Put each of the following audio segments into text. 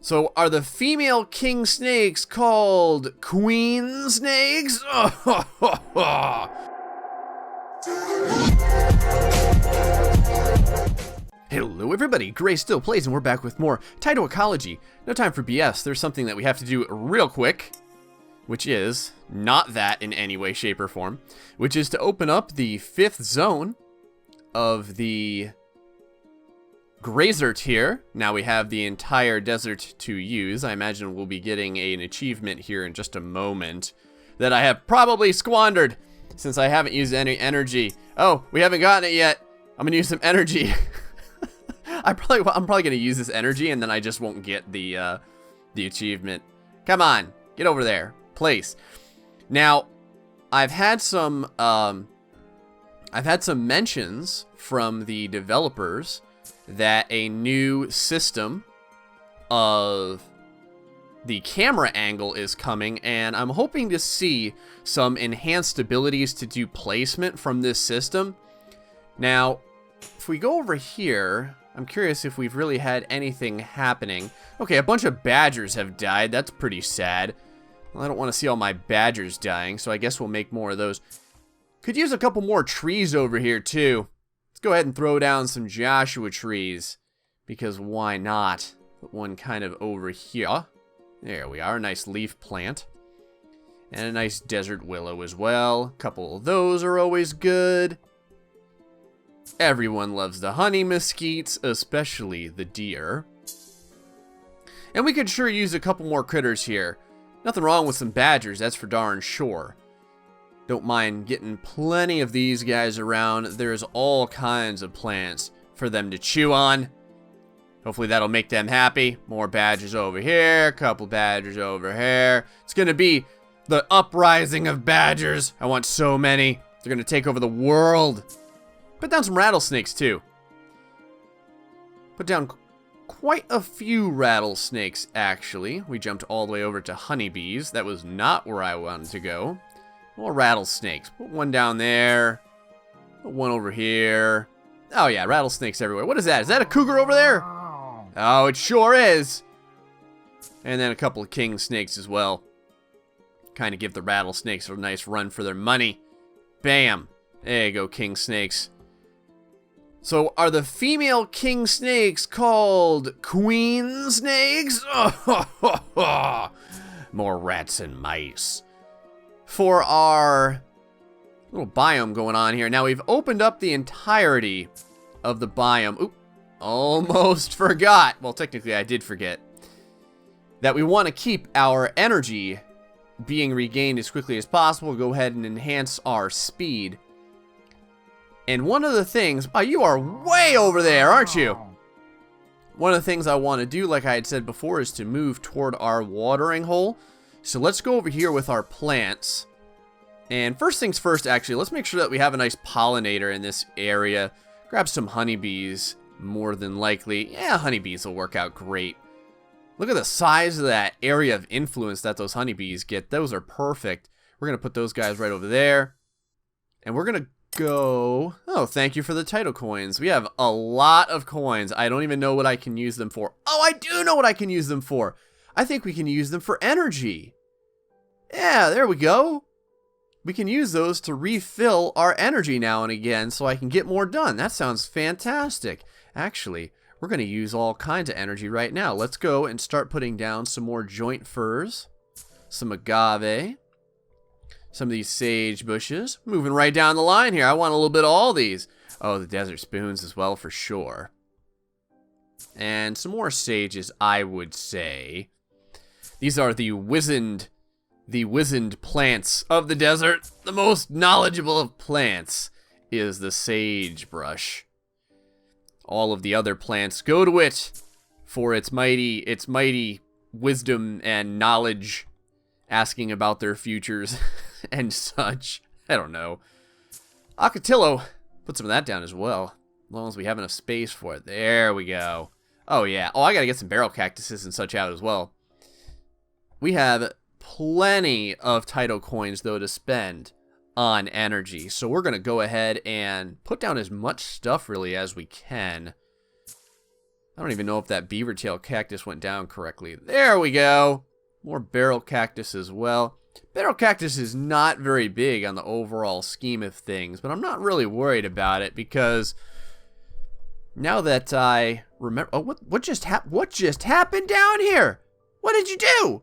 So, are the female king snakes called queen snakes? Hello everybody, GrayStillPlays, and we're back with more Tyto Ecology. No time for BS, there's something that we have to do real quick, which is not that in any way, shape, or form, which is to open up the 5th zone of the Grassert here. Now we have the entire desert to use. I imagine we'll be getting an achievement here in just a moment that I have probably squandered since I haven't used any energy. Oh, we haven't gotten it yet. I'm gonna use some energy. I'm probably gonna use this energy and then I just won't get the achievement. Come on, get over there, place. Now, I've had some mentions from the developers that a new system of the camera angle is coming, and I'm hoping to see some enhanced abilities to do placement from this system. Now, if we go over here, I'm curious if we've really had anything happening. Okay, a bunch of badgers have died. That's pretty sad. Well, I don't want to see all my badgers dying, so I guess we'll make more of those. Could use a couple more trees over here, too. Let's go ahead and throw down some Joshua trees, because why not? Put one kind of over here. There we are, a nice leaf plant. And a nice desert willow as well. A couple of those are always good. Everyone loves the honey mesquites, especially the deer. And we could sure use a couple more critters here. Nothing wrong with some badgers, that's for darn sure. Don't mind getting plenty of these guys around. There's all kinds of plants for them to chew on. Hopefully that'll make them happy. More badgers over here, a couple badgers over here. It's gonna be the uprising of badgers. I want so many. They're gonna take over the world. Put down some rattlesnakes too. Put down quite a few rattlesnakes actually. We jumped all the way over to honeybees. That was not where I wanted to go. More rattlesnakes. Put one down there. Put one over here. Oh yeah, rattlesnakes everywhere. What is that? Is that a cougar over there? Oh, it sure is. And then a couple of king snakes as well. Kind of give the rattlesnakes a nice run for their money. Bam. There you go, king snakes. So, are the female king snakes called queen snakes? More rats and mice. For our little biome going on here. Now, we've opened up the entirety of the biome. Oop, almost forgot. Well, technically, I did forget. That we want to keep our energy being regained as quickly as possible. Go ahead and enhance our speed. And one of the things... Oh, you are way over there, aren't you? One of the things I want to do, like I had said before, is to move toward our watering hole. So let's go over here with our plants. And first things first, actually, let's make sure that we have a nice pollinator in this area. Grab some honeybees, more than likely. Yeah, honeybees will work out great. Look at the size of that area of influence that those honeybees get. Those are perfect. We're going to put those guys right over there. And we're going to go... Oh, thank you for the Tyto coins. We have a lot of coins. I don't even know what I can use them for. Oh, I do know what I can use them for. I think we can use them for energy. Yeah, there we go. We can use those to refill our energy now and again so I can get more done. That sounds fantastic. Actually, we're going to use all kinds of energy right now. Let's go and start putting down some more joint firs, some agave, some of these sage bushes. Moving right down the line here. I want a little bit of all these. Oh, the desert spoons as well for sure. And some more sages, I would say. These are the wizened plants of the desert. The most knowledgeable of plants is the sagebrush. All of the other plants go to it for its mighty wisdom and knowledge, asking about their futures and such. I don't know. Ocotillo, put some of that down as well, as long as we have enough space for it. There we go. Oh yeah. Oh, I gotta get some barrel cactuses and such out as well. We have plenty of Tyto coins, though, to spend on energy. So we're going to go ahead and put down as much stuff, really, as we can. I don't even know if that beaver tail cactus went down correctly. There we go. More barrel cactus as well. Barrel cactus is not very big on the overall scheme of things, but I'm not really worried about it because now that I remember... Oh, what just happened down here? What did you do?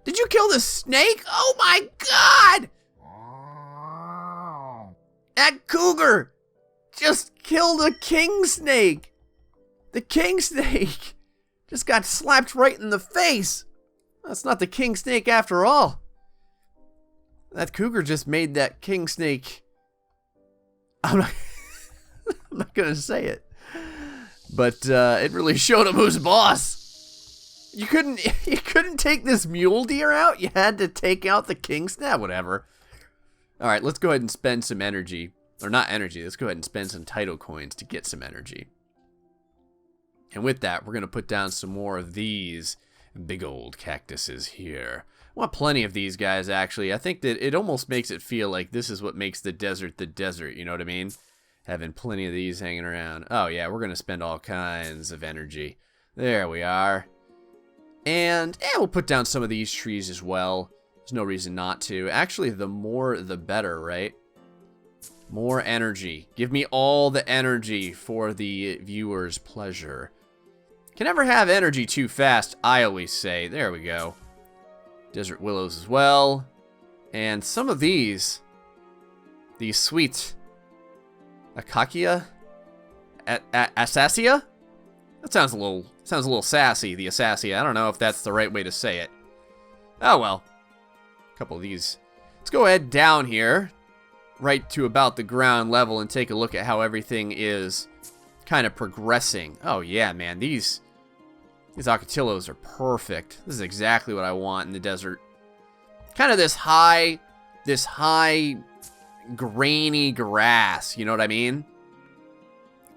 Did you kill the snake? Oh my god! That cougar just killed a king snake. The king snake just got slapped right in the face. That's not the king snake after all. That cougar just made that king snake... I'm not gonna say it. But it really showed him who's boss. You couldn't take this mule deer out? You had to take out the king snake? Whatever. Alright, let's go ahead and spend some energy. Or not energy, let's go ahead and spend some Tyto coins to get some energy. And with that, we're going to put down some more of these big old cactuses here. I want plenty of these guys, actually. I think that it almost makes it feel like this is what makes the desert, you know what I mean? Having plenty of these hanging around. Oh yeah, we're going to spend all kinds of energy. There we are. And we'll put down some of these trees as well. There's no reason not to. Actually, the more the better, right? More energy. Give me all the energy for the viewer's pleasure. Can never have energy too fast, I always say. There we go. Desert willows as well. And some of these sweet Acacia? Asacia? That sounds a little sassy, the Asacia. I don't know if that's the right way to say it. Oh well. A couple of these. Let's go ahead down here, right to about the ground level, and take a look at how everything is kind of progressing. Oh yeah, man, these ocotillos are perfect. This is exactly what I want in the desert. Kind of this high grainy grass, you know what I mean?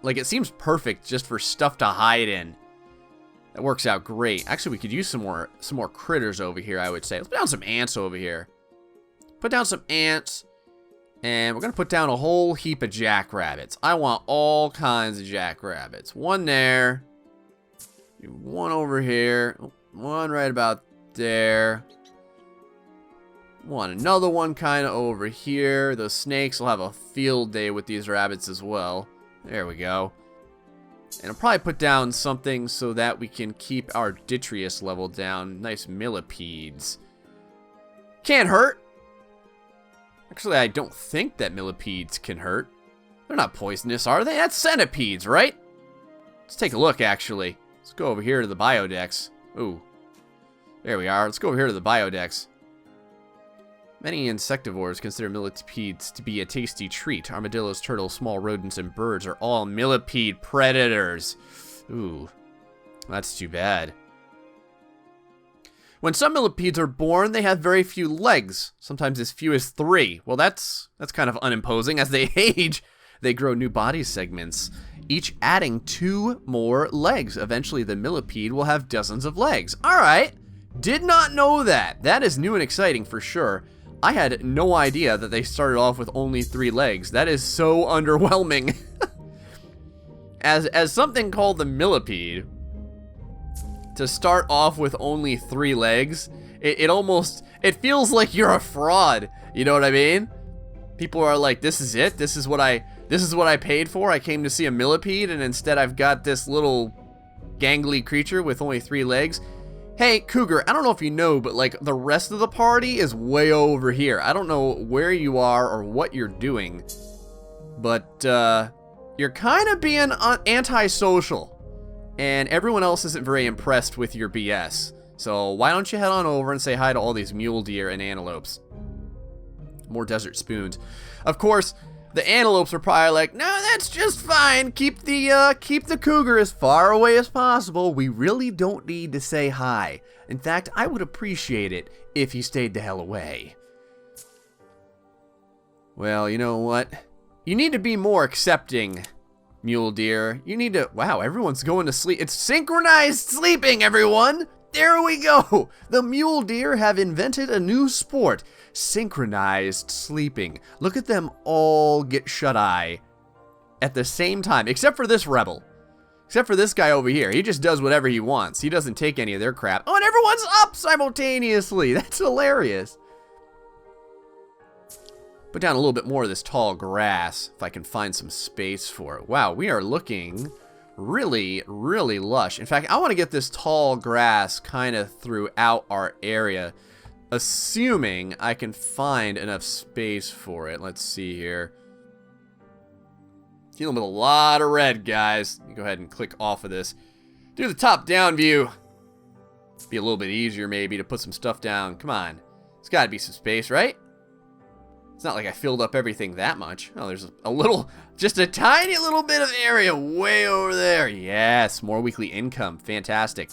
Like, it seems perfect just for stuff to hide in. That works out great. Actually, we could use some more critters over here, I would say. Let's put down some ants over here. Put down some ants. And we're going to put down a whole heap of jackrabbits. I want all kinds of jackrabbits. One there. One over here. One right about there. Another one kind of over here. The snakes will have a field day with these rabbits as well. There we go. And I'll probably put down something so that we can keep our Ditryus level down. Nice millipedes. Can't hurt. Actually, I don't think that millipedes can hurt. They're not poisonous, are they? That's centipedes, right? Let's take a look, actually. Let's go over here to the biodex. Ooh. There we are. Let's go over here to the biodex. Many insectivores consider millipedes to be a tasty treat. Armadillos, turtles, small rodents, and birds are all millipede predators. Ooh. That's too bad. When some millipedes are born, they have very few legs, sometimes as few as 3. Well, that's kind of unimposing. As they age, they grow new body segments, each adding 2 more legs. Eventually, the millipede will have dozens of legs. All right, did not know that. That is new and exciting for sure. I had no idea that they started off with only 3 legs. That is so underwhelming. As something called the millipede, to start off with only 3 legs, it feels like you're a fraud. You know what I mean? People are like, this is it? This is what I paid for? I came to see a millipede, and instead I've got this little gangly creature with only 3 legs. Hey, Cougar, I don't know if you know, but like the rest of the party is way over here. I don't know where you are or what you're doing, but you're kind of being antisocial. And everyone else isn't very impressed with your BS. So why don't you head on over and say hi to all these mule deer and antelopes. More desert spoons. Of course, the antelopes are probably like, no, that's just fine. Keep the cougar as far away as possible. We really don't need to say hi. In fact, I would appreciate it if he stayed the hell away. Well, you know what? You need to be more accepting, mule deer. You need to... Wow, everyone's going to sleep. It's synchronized sleeping, everyone! There we go! The mule deer have invented a new sport. Synchronized sleeping. Look at them all get shut-eye at the same time, except for this rebel. Except for this guy over here. He just does whatever he wants. He doesn't take any of their crap. Oh, and everyone's up simultaneously. That's hilarious. Put down a little bit more of this tall grass if I can find some space for it. Wow, we are looking really, really lush. In fact, I want to get this tall grass kind of throughout our area, assuming I can find enough space for it. Let's see here. Dealing with a lot of red, guys. Go ahead and click off of this. Do the top-down view. Be a little bit easier, maybe, to put some stuff down. Come on. There's got to be some space, right? It's not like I filled up everything that much. Oh, there's a little, just a tiny little bit of area way over there. Yes, more weekly income. Fantastic.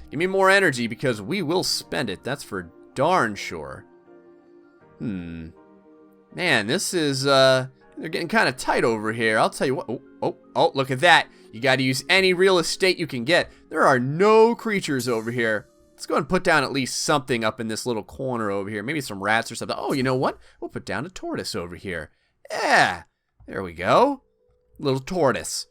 Give me more energy because we will spend it. That's for darn sure. Man, this is, they're getting kind of tight over here. I'll tell you what. Oh, look at that. You got to use any real estate you can get. There are no creatures over here. Let's go and put down at least something up in this little corner over here. Maybe some rats or something. Oh, you know what? We'll put down a tortoise over here. Yeah, there we go. Little tortoise.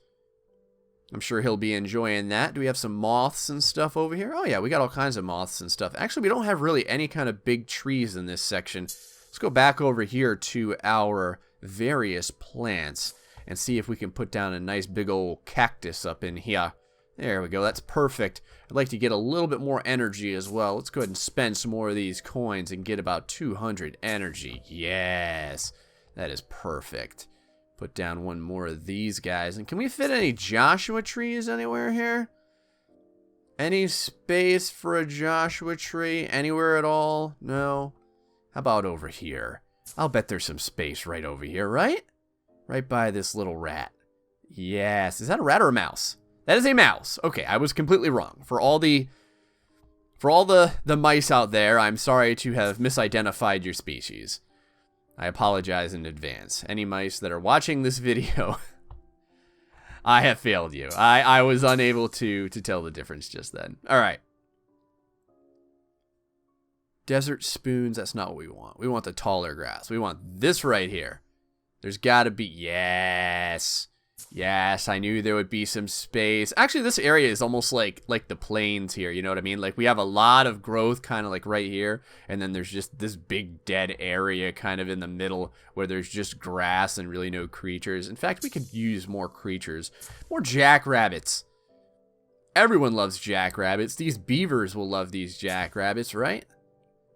I'm sure he'll be enjoying that. Do we have some moths and stuff over here? Oh, yeah, we got all kinds of moths and stuff. Actually, we don't have really any kind of big trees in this section. Let's go back over here to our various plants and see if we can put down a nice big old cactus up in here. There we go. That's perfect. I'd like to get a little bit more energy as well. Let's go ahead and spend some more of these coins and get about 200 energy. Yes, that is perfect. Put down one more of these guys. And can we fit any Joshua trees anywhere here? Any space for a Joshua tree anywhere at all? No? How about over here? I'll bet there's some space right over here, right? Right by this little rat. Yes. Is that a rat or a mouse? That is a mouse. Okay, I was completely wrong. For all the mice out there, I'm sorry to have misidentified your species. I apologize in advance. Any mice that are watching this video, I have failed you. I was unable to tell the difference just then. All right. Desert spoons, that's not what we want. We want the taller grass. We want this right here. There's got to be, yes. Yes, I knew there would be some space. Actually, this area is almost like the plains here, you know what I mean? Like, we have a lot of growth kind of like right here, and then there's just this big dead area kind of in the middle where there's just grass and really no creatures. In fact, we could use more creatures. More jackrabbits. Everyone loves jackrabbits. These beavers will love these jackrabbits, right?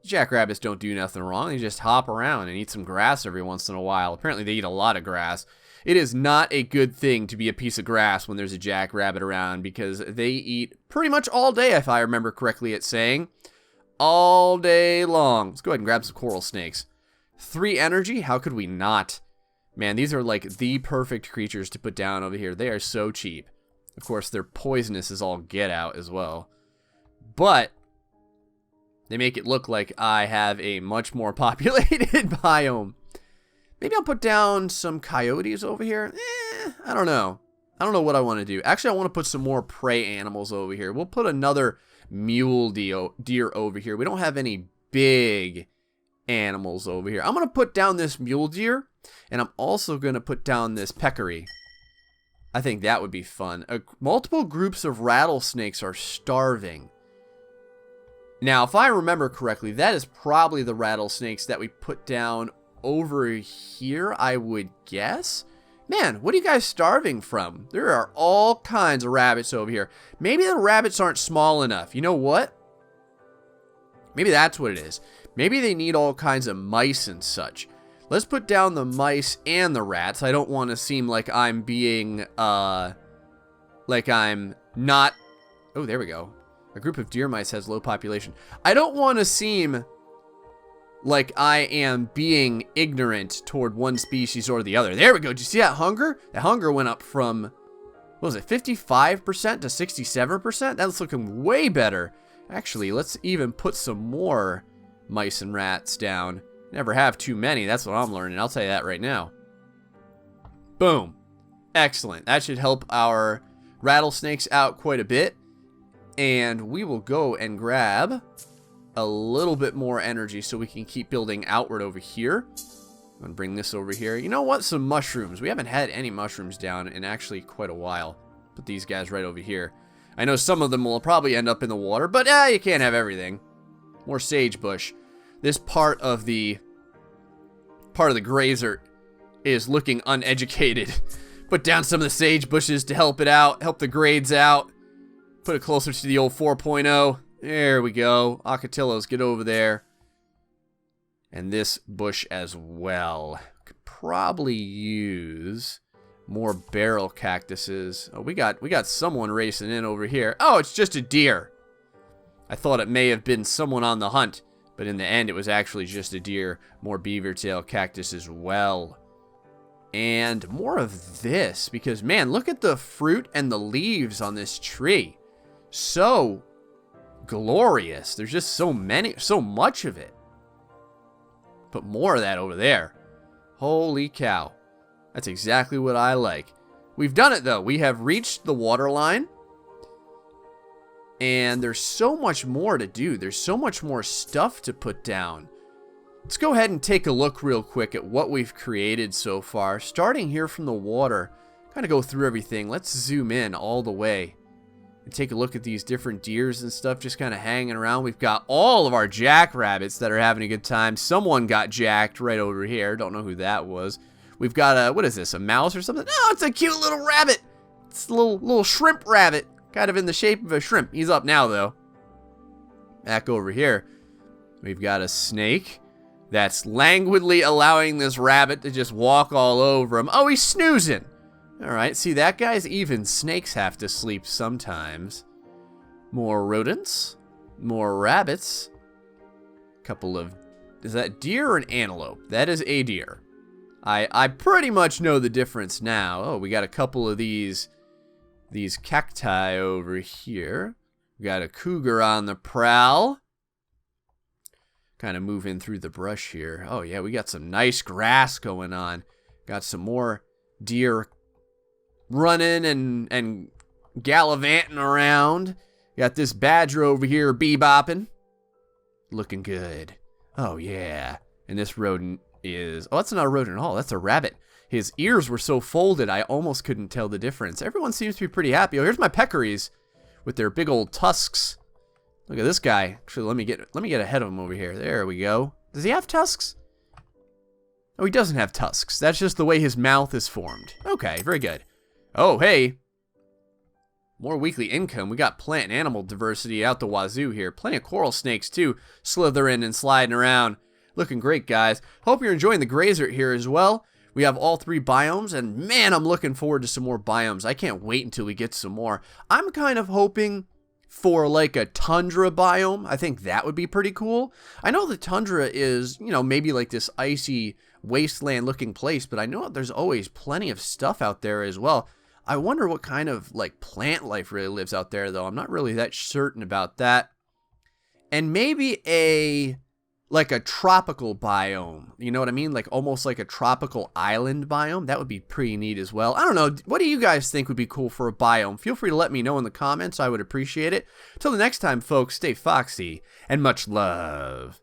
Jackrabbits don't do nothing wrong. They just hop around and eat some grass every once in a while. Apparently, they eat a lot of grass. It is not a good thing to be a piece of grass when there's a jackrabbit around because they eat pretty much all day, if I remember correctly it's saying. All day long. Let's go ahead and grab some coral snakes. 3 energy? How could we not? Man, these are like the perfect creatures to put down over here. They are so cheap. Of course, they're poisonous as all get out as well. But they make it look like I have a much more populated biome. Maybe I'll put down some coyotes over here. I don't know. I don't know what I want to do. Actually, I want to put some more prey animals over here. We'll put another mule deer over here. We don't have any big animals over here. I'm going to put down this mule deer, and I'm also going to put down this peccary. I think that would be fun. Multiple groups of rattlesnakes are starving. Now, if I remember correctly, that is probably the rattlesnakes that we put down over here, I would guess. Man, what are you guys starving from? There are all kinds of rabbits over here. Maybe the rabbits aren't small enough. You know what? Maybe that's what it is. Maybe they need all kinds of mice and such. Let's put down the mice and the rats. I don't want to seem like I'm being, like I'm not... Oh, there we go. A group of deer mice has low population. I don't want to seem like I am being ignorant toward one species or the other. There we go. Did you see that hunger? That hunger went up from, what was it, 55% to 67%? That's looking way better. Actually, let's even put some more mice and rats down. Never have too many. That's what I'm learning. I'll tell you that right now. Boom. Excellent. That should help our rattlesnakes out quite a bit. And we will go and grab a little bit more energy so we can keep building outward over here. I'm going to bring this over here. You know what? Some mushrooms. We haven't had any mushrooms down in actually quite a while. Put Put these guys right over here. I know some of them will probably end up in the water, but you can't have everything. More sagebush. This part of the grazer is looking uneducated. Put down some of the sage bushes to help it out, help the grades out. Put it closer to the old 4.0. There we go. Ocotillos, get over there. And this bush as well. Could probably use more barrel cactuses. Oh, we got someone racing in over here. Oh, it's just a deer. I thought it may have been someone on the hunt, but in the end it was actually just a deer. More beaver tail cactus as well. And more of this, because man, look at the fruit and the leaves on this tree. So glorious. There's just so much of it. But more of that over there. Holy cow. That's exactly what I like. We've done it though. We have reached the water line. And there's so much more to do. There's so much more stuff to put down. Let's go ahead and take a look real quick at what we've created so far. Starting here from the water. Kind of go through everything. Let's zoom in all the way. And take a look at these different deers and stuff just kind of hanging around. We've got all of our jackrabbits that are having a good time. Someone got jacked right over here. Don't know who that was. We've got a, what is this, a mouse or something? Oh, it's a cute little rabbit. It's a little shrimp rabbit. Kind of in the shape of a shrimp. He's up now, though. Back over here, we've got a snake that's languidly allowing this rabbit to just walk all over him. Oh, he's snoozing. All right, see that, guys? Even snakes have to sleep sometimes. More rodents. More rabbits. Couple of, is that deer or an antelope? That is a deer. I pretty much know the difference now. Oh, we got a couple of these cacti over here. We got a cougar on the prowl. Kind of moving through the brush here. Oh yeah, we got some nice grass going on. Got some more deer running and gallivanting around. Got this badger over here bebopping. Looking good. Oh yeah. And this rodent is, oh, that's not a rodent at all. That's a rabbit. His ears were so folded, I almost couldn't tell the difference. Everyone seems to be pretty happy. Oh, here's my peccaries with their big old tusks. Look at this guy. Actually, let me get ahead of him over here. There we go. Does he have tusks? Oh, he doesn't have tusks. That's just the way his mouth is formed. Okay, very good. Oh, hey. More weekly income. We got plant and animal diversity out the wazoo here. Plenty of coral snakes, too, slithering and sliding around. Looking great, guys. Hope you're enjoying the grazer here as well. We have all 3 biomes, and man, I'm looking forward to some more biomes. I can't wait until we get some more. I'm kind of hoping for like a tundra biome. I think that would be pretty cool. I know the tundra is, you know, maybe like this icy wasteland looking place, but I know there's always plenty of stuff out there as well. I wonder what kind of like plant life really lives out there, though. I'm not really that certain about that. And maybe like a tropical biome, you know what I mean? Like almost like a tropical island biome. That would be pretty neat as well. I don't know. What do you guys think would be cool for a biome? Feel free to let me know in the comments. I would appreciate it. Till the next time, folks, stay foxy and much love.